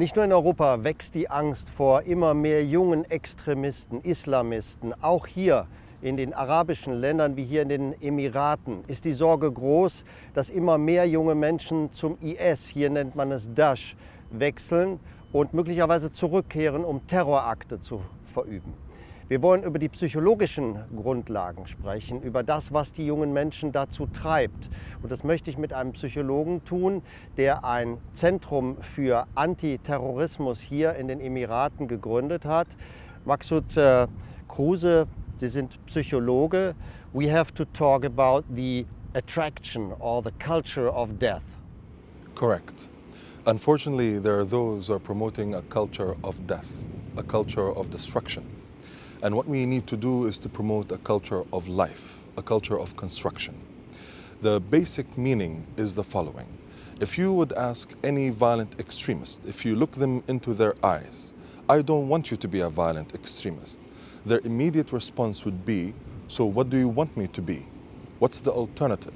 Nicht nur in Europa wächst die Angst vor immer mehr jungen Extremisten, Islamisten. Auch hier in den arabischen Ländern wie hier in den Emiraten ist die Sorge groß, dass immer mehr junge Menschen zum IS, hier nennt man es Daesh, wechseln und möglicherweise zurückkehren, um Terrorakte zu verüben. Wir wollen über die psychologischen Grundlagen sprechen, über das, was die jungen Menschen dazu treibt. Und das möchte ich mit einem Psychologen tun, der ein Zentrum für Antiterrorismus hier in den Emiraten gegründet hat. Maqsoud Kruse, Sie sind Psychologe. We have to talk about the attraction or the culture of death. Correct. Unfortunately, there are those who are promoting a culture of death, a culture of destruction. And what we need to do is to promote a culture of life, a culture of construction. The basic meaning is the following. If you would ask any violent extremist, if you look them into their eyes, I don't want you to be a violent extremist, their immediate response would be, so what do you want me to be? What's the alternative?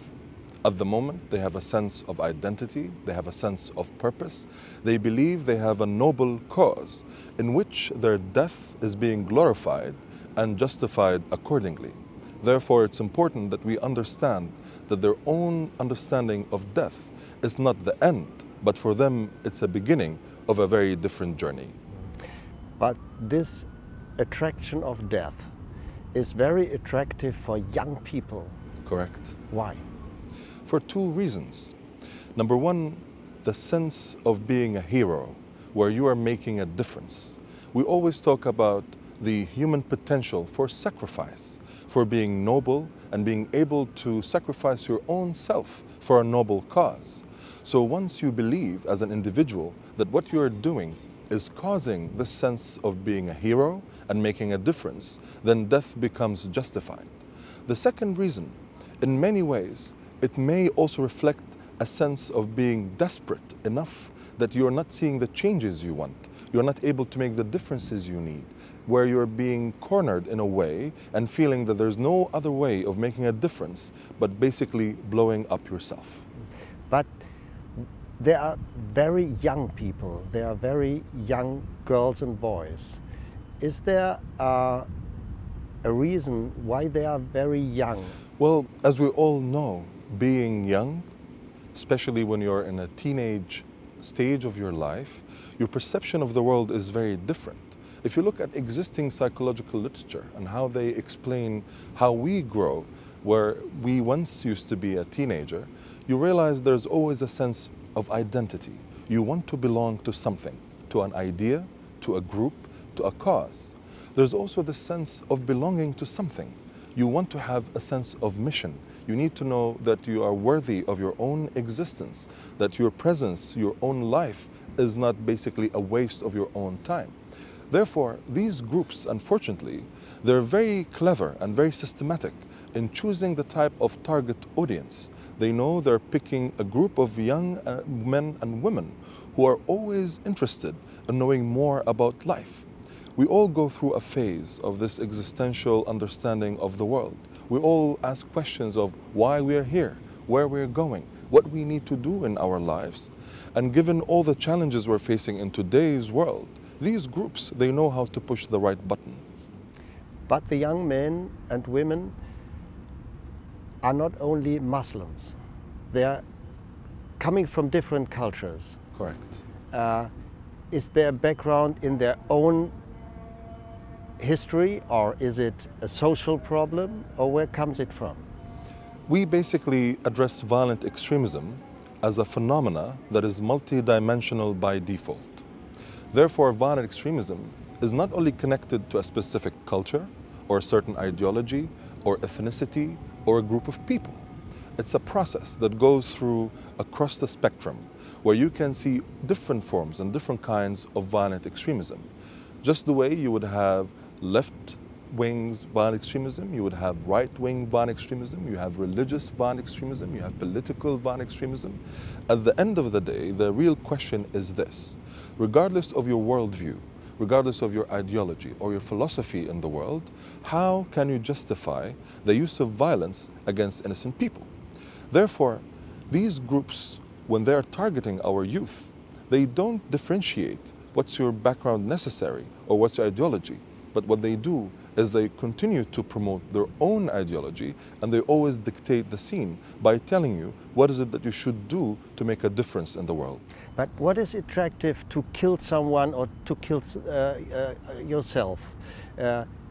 At the moment, they have a sense of identity, they have a sense of purpose, they believe they have a noble cause in which their death is being glorified and justified accordingly. Therefore, it's important that we understand that their own understanding of death is not the end, but for them, it's a beginning of a very different journey. But this attraction of death is very attractive for young people. Correct. Why? For two reasons. Number one, the sense of being a hero, where you are making a difference. We always talk about the human potential for sacrifice, for being noble and being able to sacrifice your own self for a noble cause. So once you believe as an individual that what you are doing is causing this sense of being a hero and making a difference, then death becomes justified. The second reason, in many ways, it may also reflect a sense of being desperate enough that you're not seeing the changes you want. You're not able to make the differences you need, where you're being cornered in a way and feeling that there's no other way of making a difference but basically blowing up yourself. But there are very young people, there are very young girls and boys. Is there a reason why they are very young? Well, as we all know, being young, especially when you're in a teenage stage of your life, your perception of the world is very different. If you look at existing psychological literature and how they explain how we grow, where we once used to be a teenager, you realize there's always a sense of identity. You want to belong to something, to an idea, to a group, to a cause. There's also the sense of belonging to something. You want to have a sense of mission. You need to know that you are worthy of your own existence, that your presence, your own life is not basically a waste of your own time. Therefore, these groups, unfortunately, they're very clever and very systematic in choosing the type of target audience. They know they're picking a group of young men and women who are always interested in knowing more about life. We all go through a phase of this existential understanding of the world. We all ask questions of why we are here, where we're going, what we need to do in our lives. And given all the challenges we're facing in today's world, these groups, they know how to push the right button. But the young men and women are not only Muslims. They are coming from different cultures. Correct. Is their background in their own history, or is it a social problem, or where comes it from? We basically address violent extremism as a phenomena that is multidimensional by default. Therefore, violent extremism is not only connected to a specific culture or a certain ideology or ethnicity or a group of people. It's a process that goes through across the spectrum where you can see different forms and different kinds of violent extremism. Just the way you would have left-wing violent extremism, you would have right-wing violent extremism, you have religious violent extremism, you have political violent extremism. At the end of the day, the real question is this. Regardless of your worldview, regardless of your ideology or your philosophy in the world, how can you justify the use of violence against innocent people? Therefore, these groups, when they are targeting our youth, they don't differentiate what's your background necessary or what's your ideology, but what they do is they continue to promote their own ideology, and they always dictate the scene by telling you what is it that you should do to make a difference in the world. But what is attractive to kill someone or to kill yourself?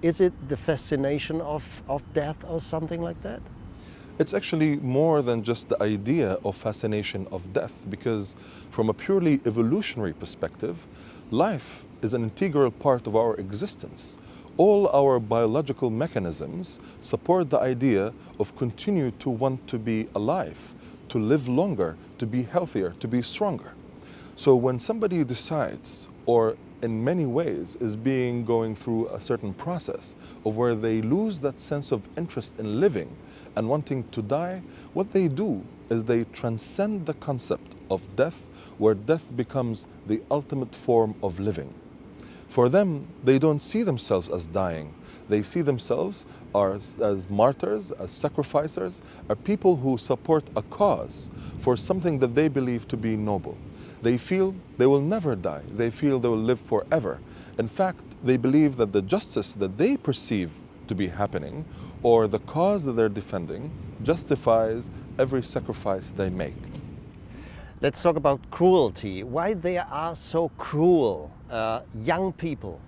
Is it the fascination of death or something like that? It's actually more than just the idea of fascination of death, because from a purely evolutionary perspective, life is an integral part of our existence. All our biological mechanisms support the idea of continue to want to be alive, to live longer, to be healthier, to be stronger. So when somebody decides, or in many ways is going through a certain process of where they lose that sense of interest in living and wanting to die, what they do is they transcend the concept of death, where death becomes the ultimate form of living. For them, they don't see themselves as dying. They see themselves as martyrs, as sacrificers, as people who support a cause for something that they believe to be noble. They feel they will never die. They feel they will live forever. In fact, they believe that the justice that they perceive to be happening, or the cause that they're defending, justifies every sacrifice they make. Let's talk about cruelty. Why they are so cruel, young people?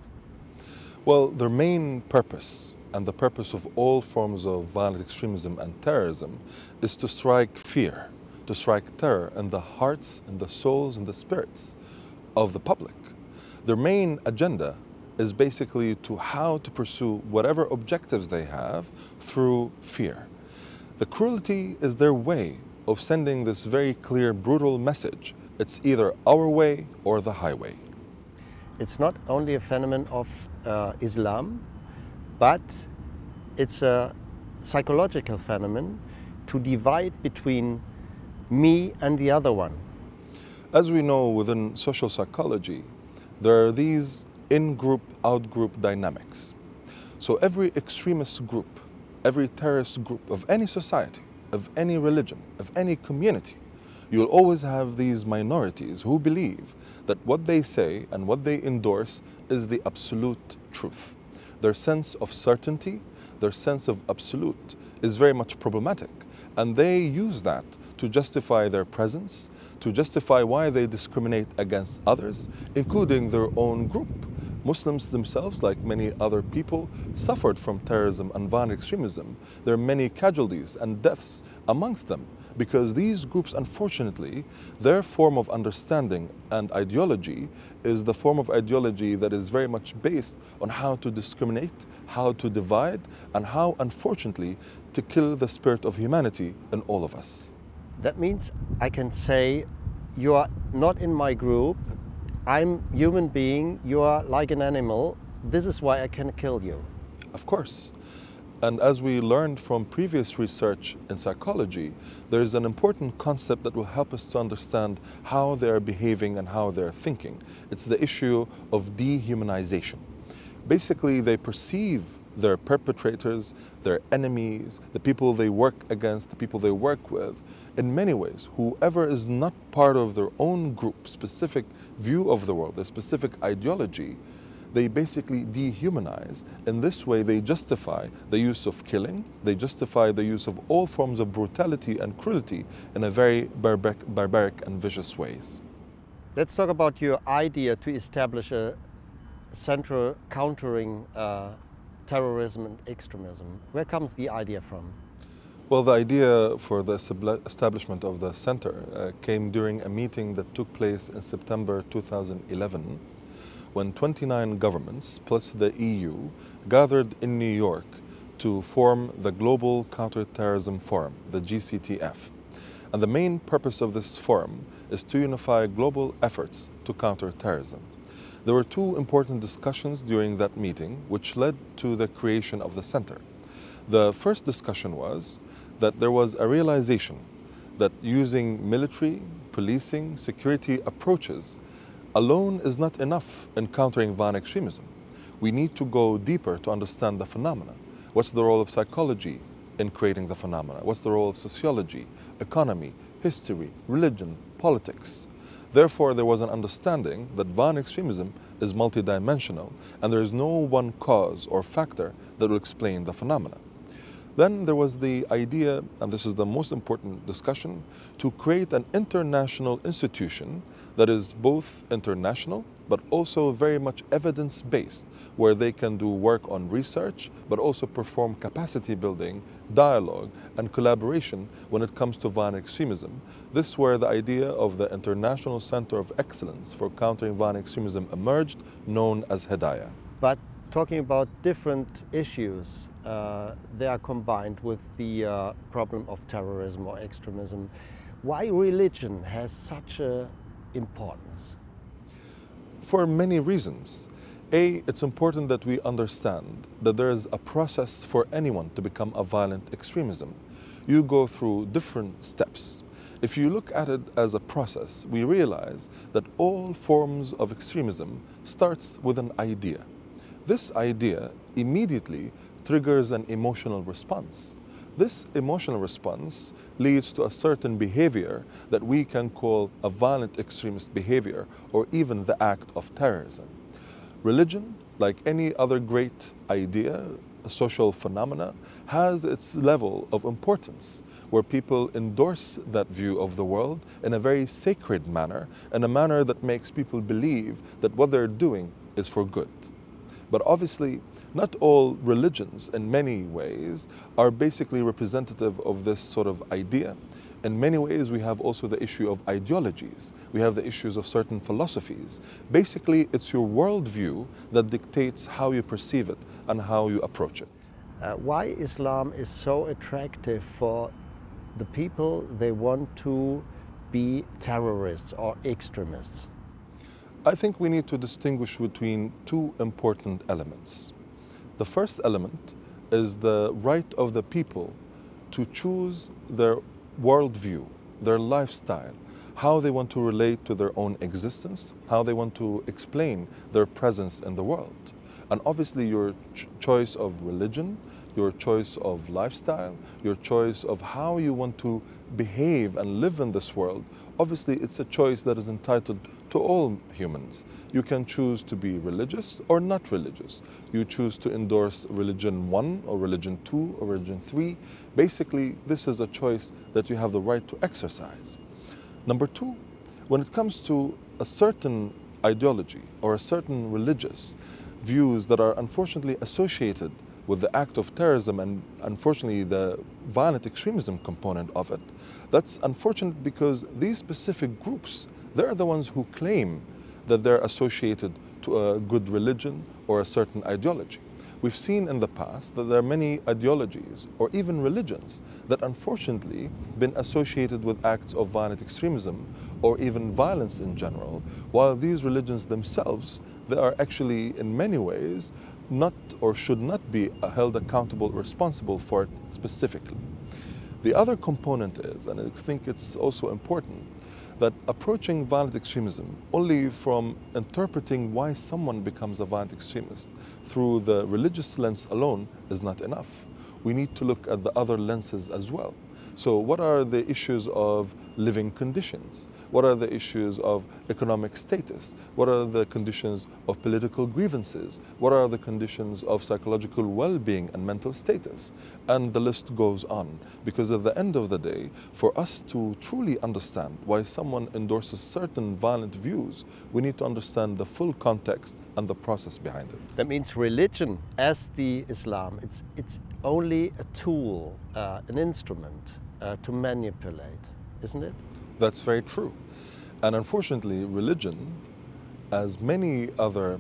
Well, their main purpose, and the purpose of all forms of violent extremism and terrorism, is to strike fear, to strike terror in the hearts and the souls and the spirits of the public. Their main agenda is basically how to pursue whatever objectives they have through fear. The cruelty is their way of sending this very clear, brutal message. It's either our way or the highway. It's not only a phenomenon of Islam, but it's a psychological phenomenon to divide between me and the other one. As we know within social psychology, there are these in-group, out-group dynamics. So every extremist group, every terrorist group of any society, of any religion, of any community, you'll always have these minorities who believe that what they say and what they endorse is the absolute truth. Their sense of certainty, their sense of absolute is very much problematic, and they use that to justify their presence, to justify why they discriminate against others, including their own group. Muslims themselves, like many other people, suffered from terrorism and violent extremism. There are many casualties and deaths amongst them because these groups, unfortunately, their form of understanding and ideology is the form of ideology that is very much based on how to discriminate, how to divide, and how, unfortunately, to kill the spirit of humanity in all of us. That means I can say, you are not in my group, I'm a human being, you are like an animal, this is why I can kill you. Of course. And as we learned from previous research in psychology, there is an important concept that will help us to understand how they are behaving and how they're thinking. It's the issue of dehumanization. Basically, they perceive their perpetrators, their enemies, the people they work against, the people they work with, in many ways, whoever is not part of their own group, specific view of the world, their specific ideology, they basically dehumanize. In this way, they justify the use of killing, they justify the use of all forms of brutality and cruelty in a very barbaric and vicious ways. Let's talk about your idea to establish a center countering terrorism and extremism. Where comes the idea from? Well, the idea for the establishment of the center came during a meeting that took place in September 2011, when 29 governments plus the EU gathered in New York to form the Global Counterterrorism Forum, the GCTF. And the main purpose of this forum is to unify global efforts to counter terrorism. There were two important discussions during that meeting which led to the creation of the center. The first discussion was that there was a realization that using military, policing, security approaches alone is not enough in countering violent extremism. We need to go deeper to understand the phenomena. What's the role of psychology in creating the phenomena? What's the role of sociology, economy, history, religion, politics? Therefore, there was an understanding that violent extremism is multidimensional and there is no one cause or factor that will explain the phenomena. Then there was the idea, and this is the most important discussion, to create an international institution that is both international but also very much evidence-based, where they can do work on research but also perform capacity building, dialogue and collaboration when it comes to violent extremism. This is where the idea of the International Center of Excellence for Countering Violent Extremism emerged, known as Hedayah. But talking about different issues, they are combined with the problem of terrorism or extremism. Why religion has such an importance? For many reasons. A, it's important that we understand that there is a process for anyone to become a violent extremism. You go through different steps. If you look at it as a process, we realize that all forms of extremism starts with an idea. This idea immediately triggers an emotional response. This emotional response leads to a certain behavior that we can call a violent extremist behavior or even the act of terrorism. Religion, like any other great idea, a social phenomena, has its level of importance where people endorse that view of the world in a very sacred manner, in a manner that makes people believe that what they're doing is for good. But obviously, not all religions, in many ways, are basically representative of this sort of idea. In many ways, we have also the issue of ideologies. We have the issues of certain philosophies. Basically, it's your worldview that dictates how you perceive it and how you approach it. Why Islam is so attractive for the people they want to be terrorists or extremists? I think we need to distinguish between two important elements. The first element is the right of the people to choose their worldview, their lifestyle, how they want to relate to their own existence, how they want to explain their presence in the world. And obviously your choice of religion, your choice of lifestyle, your choice of how you want to behave and live in this world, obviously it's a choice that is entitled to all humans. You can choose to be religious or not religious. You choose to endorse religion 1 or religion 2 or religion 3. Basically, this is a choice that you have the right to exercise. Number 2, when it comes to a certain ideology or a certain religious views that are unfortunately associated with the act of terrorism and unfortunately the violent extremism component of it, that's unfortunate because these specific groups, they're the ones who claim that they're associated to a good religion or a certain ideology. We've seen in the past that there are many ideologies or even religions that unfortunately been associated with acts of violent extremism or even violence in general, while these religions themselves, they are actually in many ways not or should not be held accountable or responsible for it specifically. The other component is, and I think it's also important, that approaching violent extremism only from interpreting why someone becomes a violent extremist through the religious lens alone is not enough. We need to look at the other lenses as well. So what are the issues of living conditions? What are the issues of economic status? What are the conditions of political grievances? What are the conditions of psychological well-being and mental status? And the list goes on. Because at the end of the day, for us to truly understand why someone endorses certain violent views, we need to understand the full context and the process behind it. That means religion, as the Islam, it's only a tool, an instrument to manipulate, isn't it? That's very true. And unfortunately, religion, as many other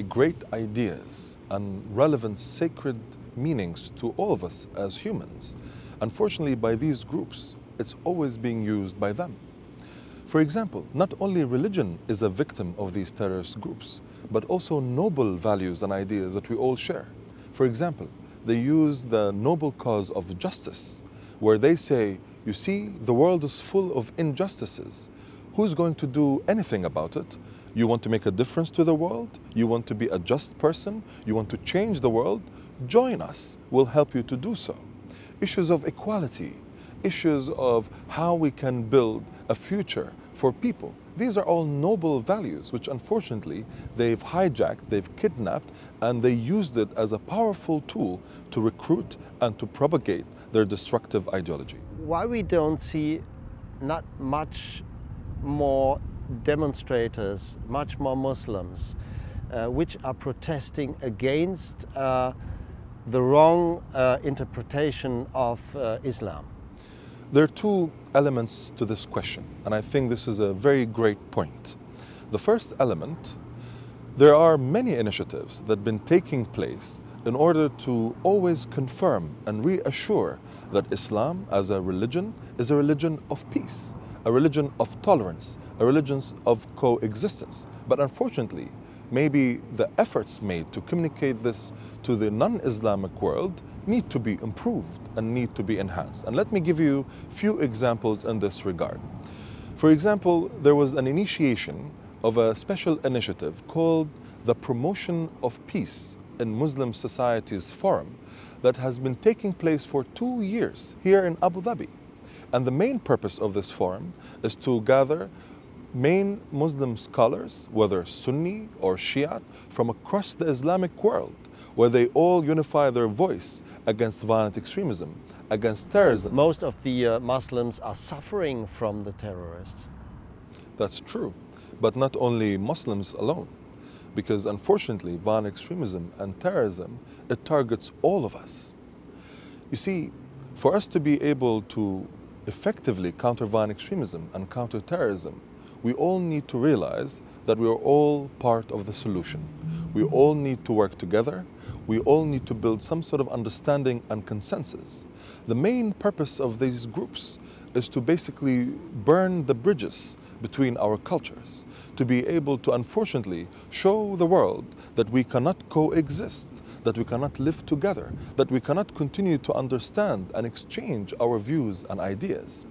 great ideas and relevant sacred meanings to all of us as humans, unfortunately by these groups, it's always being used by them. For example, not only religion is a victim of these terrorist groups, but also noble values and ideas that we all share. For example, they use the noble cause of justice, where they say, you see, the world is full of injustices. Who's going to do anything about it? You want to make a difference to the world? You want to be a just person? You want to change the world? Join us. We'll help you to do so. Issues of equality, issues of how we can build a future for people. these are all noble values which unfortunately they've hijacked, they've kidnapped, and they used it as a powerful tool to recruit and to propagate their destructive ideology. Why we don't see not much more demonstrators, much more Muslims, which are protesting against the wrong interpretation of Islam? There are two elements to this question, and I think this is a very great point. The first element, there are many initiatives that have been taking place in order to always confirm and reassure that Islam as a religion is a religion of peace, a religion of tolerance, a religion of coexistence. But unfortunately, maybe the efforts made to communicate this to the non-Islamic world need to be improved and need to be enhanced. And let me give you a few examples in this regard. For example, there was an initiation of a special initiative called the Promotion of Peace in Muslim Societies Forum that has been taking place for 2 years here in Abu Dhabi. And the main purpose of this forum is to gather main Muslim scholars, whether Sunni or Shia, from across the Islamic world, where they all unify their voice against violent extremism, against terrorism. Most of the Muslims are suffering from the terrorists. That's true, but not only Muslims alone, because unfortunately violent extremism and terrorism, it targets all of us. You see, for us to be able to effectively counter violent extremism and counter terrorism, we all need to realize that we are all part of the solution. We all need to work together. We all need to build some sort of understanding and consensus. The main purpose of these groups is to basically burn the bridges between our cultures, to be able to unfortunately show the world that we cannot coexist, that we cannot live together, that we cannot continue to understand and exchange our views and ideas.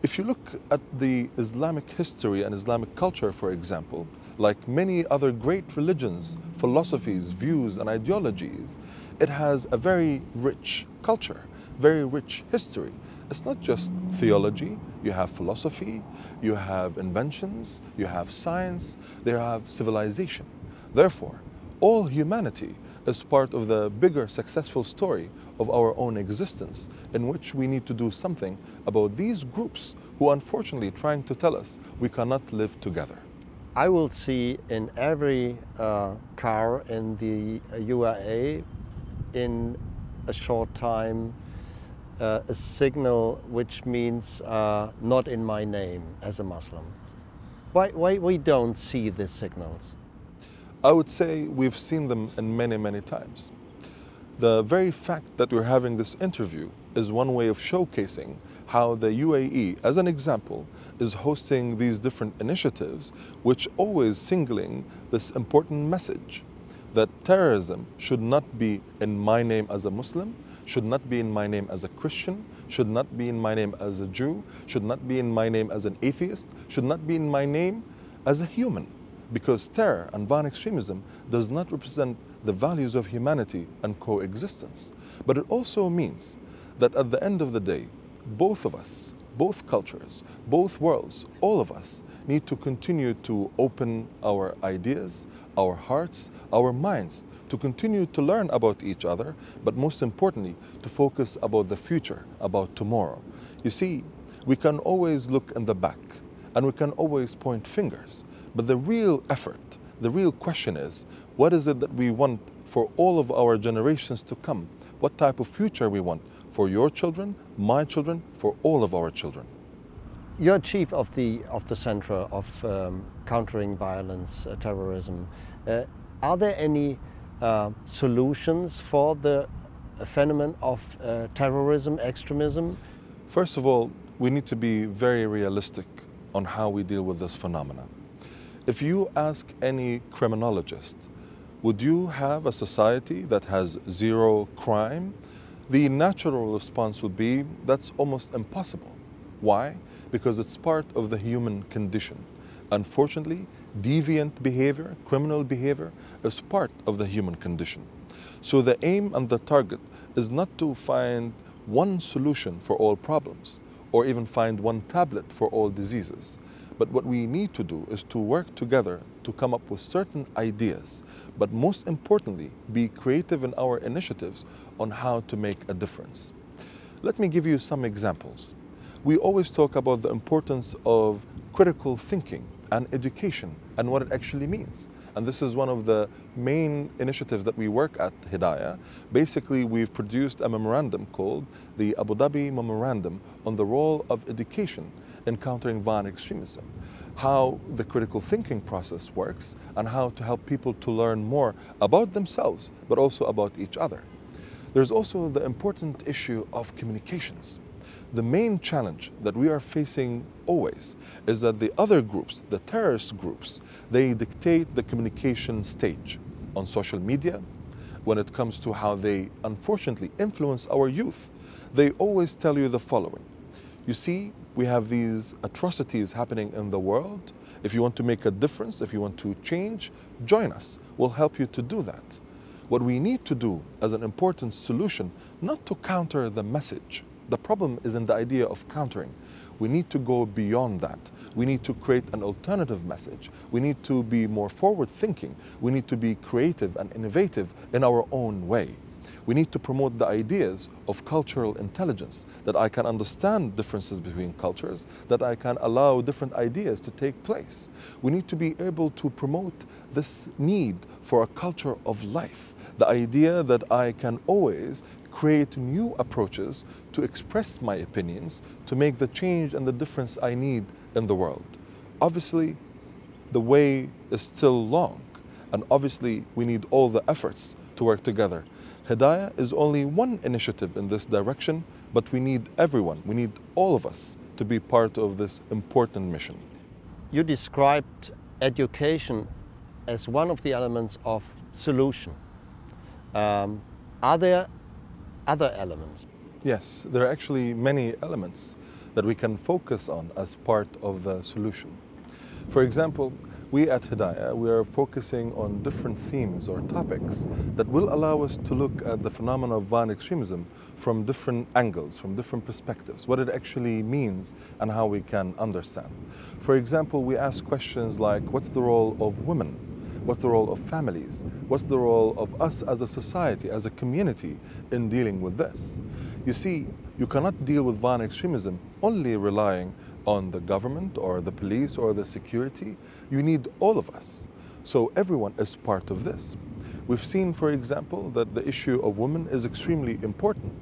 If you look at the Islamic history and Islamic culture, for example, like many other great religions, philosophies, views, and ideologies, it has a very rich culture, very rich history. It's not just theology. You have philosophy, you have inventions, you have science, you have civilization. Therefore, all humanity is part of the bigger successful story of our own existence, in which we need to do something about these groups who unfortunately are trying to tell us we cannot live together. I will see in every car in the UAE in a short time a signal which means not in my name as a Muslim. Why we don't see these signals? I would say we've seen them in many times. The very fact that we're having this interview is one way of showcasing how the UAE, as an example, is hosting these different initiatives which always singling this important message that terrorism should not be in my name as a Muslim, should not be in my name as a Christian, should not be in my name as a Jew, should not be in my name as an atheist, should not be in my name as a human. Because terror and violent extremism does not represent the values of humanity and coexistence. But it also means that at the end of the day, both of us, both cultures, both worlds, all of us need to continue to open our ideas, our hearts, our minds, to continue to learn about each other, but most importantly, to focus about the future, about tomorrow. You see, we can always look in the back and we can always point fingers, but the real effort, the real question is, what is it that we want for all of our generations to come? What type of future we want for your children, my children, for all of our children? You're chief of the Center of Countering Violence, Terrorism. Are there any solutions for the phenomenon of terrorism, extremism? First of all, we need to be very realistic on how we deal with this phenomenon. If you ask any criminologist, would you have a society that has zero crime? The natural response would be, that's almost impossible. Why? Because it's part of the human condition. Unfortunately, deviant behavior, criminal behavior, is part of the human condition. So the aim and the target is not to find one solution for all problems, or even find one tablet for all diseases, But what we need to do is to work together to come up with certain ideas, but most importantly, be creative in our initiatives on how to make a difference. Let me give you some examples. We always talk about the importance of critical thinking and education and what it actually means. And this is one of the main initiatives that we work at Hedayah. Basically, we've produced a memorandum called the Abu Dhabi Memorandum on the role of education in countering violent extremism, how the critical thinking process works, and how to help people to learn more about themselves, but also about each other. There's also the important issue of communications. The main challenge that we are facing always is that the other groups, the terrorist groups, they dictate the communication stage on social media. When it comes to how they unfortunately influence our youth, they always tell you the following. You see, we have these atrocities happening in the world. If you want to make a difference, if you want to change, join us. We'll help you to do that. What we need to do as an important solution, not to counter the message. The problem is in the idea of countering. We need to go beyond that. We need to create an alternative message. We need to be more forward thinking. We need to be creative and innovative in our own way. We need to promote the ideas of cultural intelligence, that I can understand differences between cultures, that I can allow different ideas to take place. We need to be able to promote this need for a culture of life, the idea that I can always create new approaches to express my opinions, to make the change and the difference I need in the world. Obviously, the way is still long, and obviously we need all the efforts to work together. Hedayah is only one initiative in this direction, but we need everyone, we need all of us to be part of this important mission. You described education as one of the elements of solution. Are there other elements? Yes, there are actually many elements that we can focus on as part of the solution. For example, we at Hedayah, we are focusing on different themes or topics that will allow us to look at the phenomenon of violent extremism from different angles, from different perspectives, what it actually means and how we can understand. For example, we ask questions like, what's the role of women? What's the role of families? What's the role of us as a society, as a community in dealing with this? You see, you cannot deal with violent extremism only relying on the government or the police or the security. You need all of us. So everyone is part of this. We've seen, for example, that the issue of women is extremely important.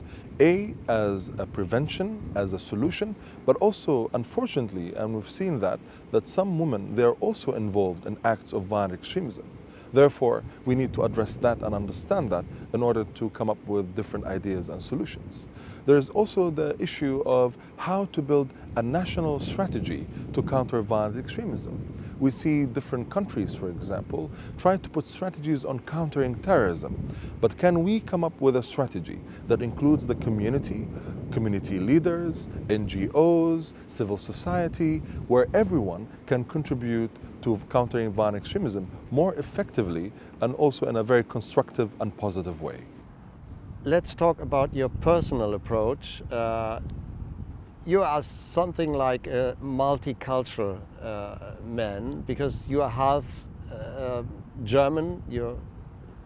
As a prevention, as a solution, but also, unfortunately, and we've seen that some women, they're also involved in acts of violent extremism. Therefore, we need to address that and understand that in order to come up with different ideas and solutions. There's also the issue of how to build a national strategy to counter violent extremism. We see different countries, for example, try to put strategies on countering terrorism. But can we come up with a strategy that includes the community, community leaders, NGOs, civil society, where everyone can contribute to countering violent extremism more effectively and also in a very constructive and positive way? Let's talk about your personal approach. You are something like a multicultural man, because you are half German, your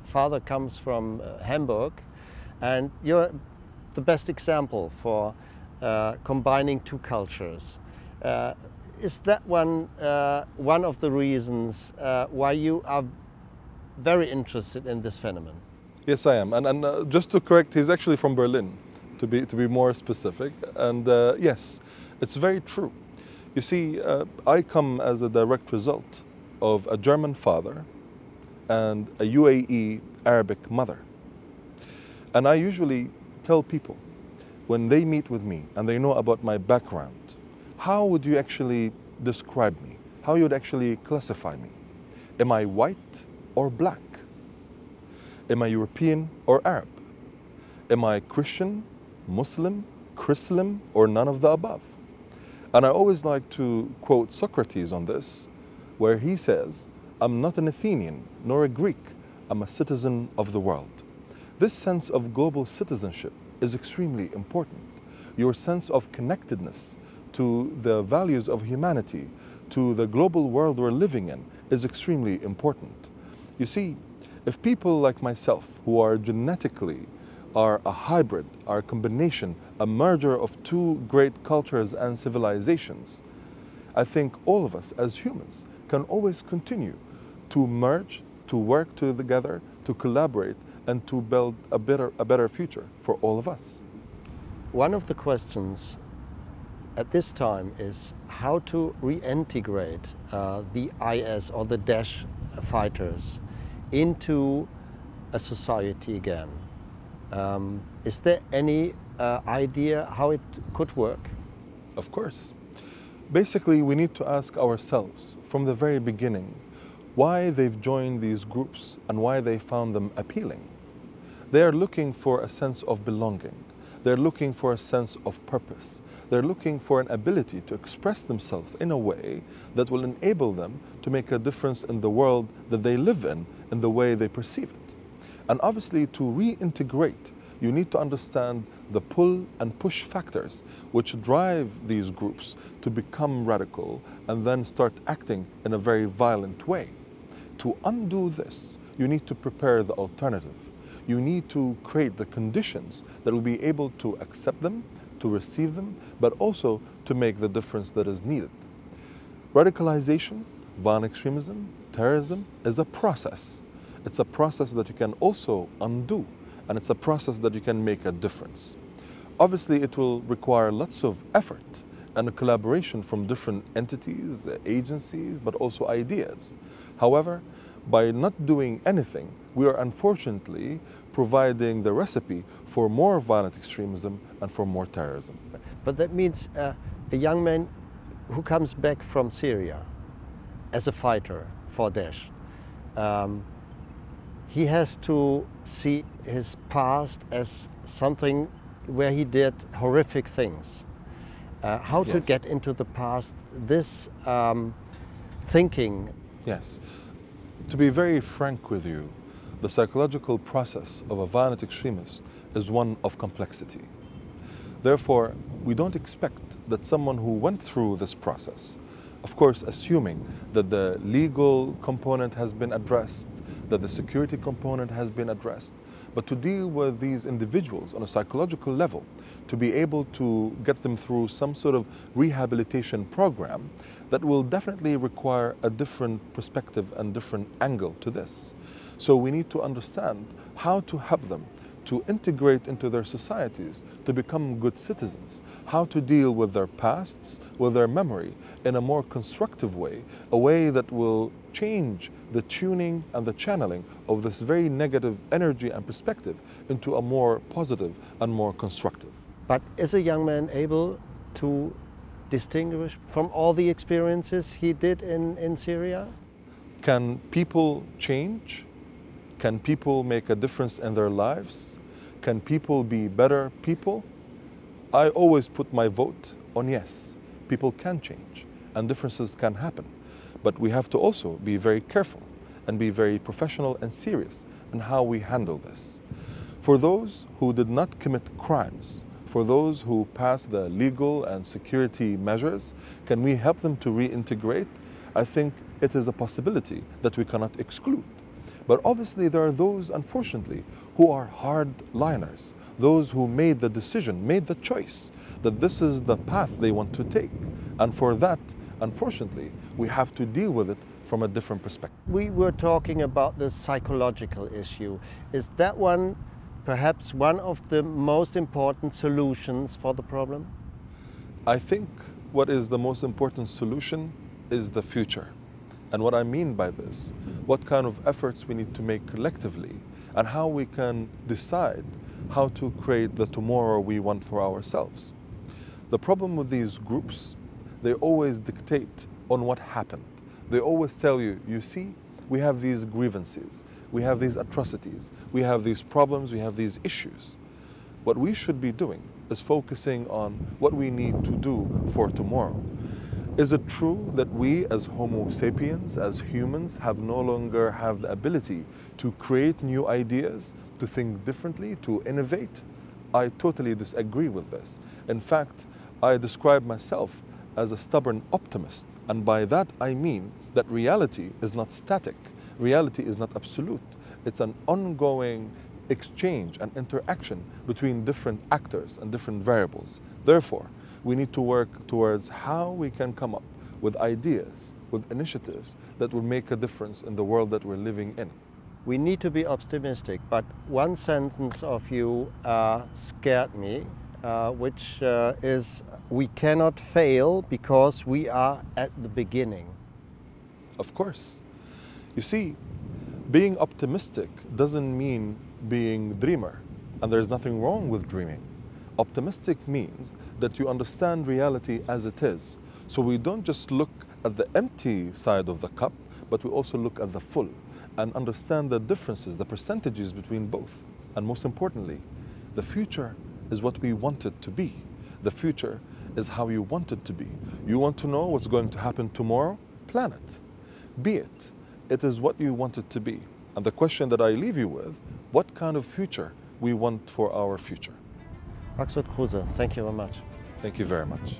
father comes from Hamburg, and you're the best example for combining two cultures. Is that one of the reasons why you are very interested in this phenomenon? Yes, I am. And just to correct, he's actually from Berlin, to be more specific. And yes, it's very true. You see, I come as a direct result of a German father and a UAE Arabic mother. And I usually tell people, when they meet with me and they know about my background, how would you actually describe me? How you would actually classify me? Am I white or black? Am I European or Arab? Am I Christian, Muslim, Chrislam, or none of the above? And I always like to quote Socrates on this, where he says, I'm not an Athenian nor a Greek, I'm a citizen of the world. This sense of global citizenship is extremely important. Your sense of connectedness to the values of humanity, to the global world we're living in is extremely important. You see, if people like myself, who are genetically are a hybrid, are a combination, a merger of two great cultures and civilizations, I think all of us as humans can always continue to merge, to work together, to collaborate, and to build a better future for all of us. One of the questions at this time is how to reintegrate the IS or the Daesh fighters into a society again. Is there any idea how it could work? Of course. Basically, we need to ask ourselves from the very beginning why they've joined these groups and why they found them appealing. They are looking for a sense of belonging. They're looking for a sense of purpose. They're looking for an ability to express themselves in a way that will enable them to make a difference in the world that they live in the way they perceive it. And obviously, to reintegrate, you need to understand the pull and push factors which drive these groups to become radical and then start acting in a very violent way. To undo this, you need to prepare the alternative. You need to create the conditions that will be able to accept them, to receive them, but also to make the difference that is needed. Radicalization, violent extremism, terrorism is a process. It's a process that you can also undo, and it's a process that you can make a difference. Obviously, it will require lots of effort and a collaboration from different entities, agencies, but also ideas. However, by not doing anything, we are unfortunately providing the recipe for more violent extremism and for more terrorism. But that means a young man who comes back from Syria as a fighter for Daesh, he has to see his past as something where he did horrific things. How to get into the past, this thinking. Yes. To be very frank with you, the psychological process of a violent extremist is one of complexity. Therefore, we don't expect that someone who went through this process, of course assuming that the legal component has been addressed, that the security component has been addressed, but to deal with these individuals on a psychological level, to be able to get them through some sort of rehabilitation program that will definitely require a different perspective and different angle to this. So we need to understand how to help them to integrate into their societies, to become good citizens, how to deal with their pasts, with their memory in a more constructive way, a way that will change the tuning and the channeling of this very negative energy and perspective into a more positive and more constructive. But is a young man able to distinguish from all the experiences he did in Syria? Can people change? Can people make a difference in their lives? Can people be better people? I always put my vote on yes. People can change and differences can happen. But we have to also be very careful and be very professional and serious in how we handle this. For those who did not commit crimes, for those who passed the legal and security measures, can we help them to reintegrate? I think it is a possibility that we cannot exclude. But obviously there are those, unfortunately, who are hardliners, those who made the decision, made the choice that this is the path they want to take. And for that, unfortunately, we have to deal with it from a different perspective. We were talking about the psychological issue. Is that one perhaps one of the most important solutions for the problem? I think what is the most important solution is the future. And what I mean by this, what kind of efforts we need to make collectively and how we can decide how to create the tomorrow we want for ourselves. The problem with these groups, they always dictate on what happened. They always tell you, you see, we have these grievances, we have these atrocities, we have these problems, we have these issues. What we should be doing is focusing on what we need to do for tomorrow. Is it true that we as Homo sapiens, as humans, no longer have the ability to create new ideas, to think differently, to innovate? I totally disagree with this. In fact, I describe myself as a stubborn optimist. And by that I mean that reality is not static. Reality is not absolute. It's an ongoing exchange and interaction between different actors and different variables. Therefore, we need to work towards how we can come up with ideas, with initiatives that will make a difference in the world that we're living in. We need to be optimistic, but one sentence of you scared me, which is, we cannot fail because we are at the beginning. Of course. You see, being optimistic doesn't mean being dreamer, and there's nothing wrong with dreaming. Optimistic means that you understand reality as it is. So we don't just look at the empty side of the cup, but we also look at the full and understand the differences, the percentages between both. And most importantly, the future is what we want it to be. The future is how you want it to be. You want to know what's going to happen tomorrow? Plan it. Be it. It is what you want it to be. And the question that I leave you with, what kind of future we want for our future? Maqsoud Kruse, thank you very much. Thank you very much.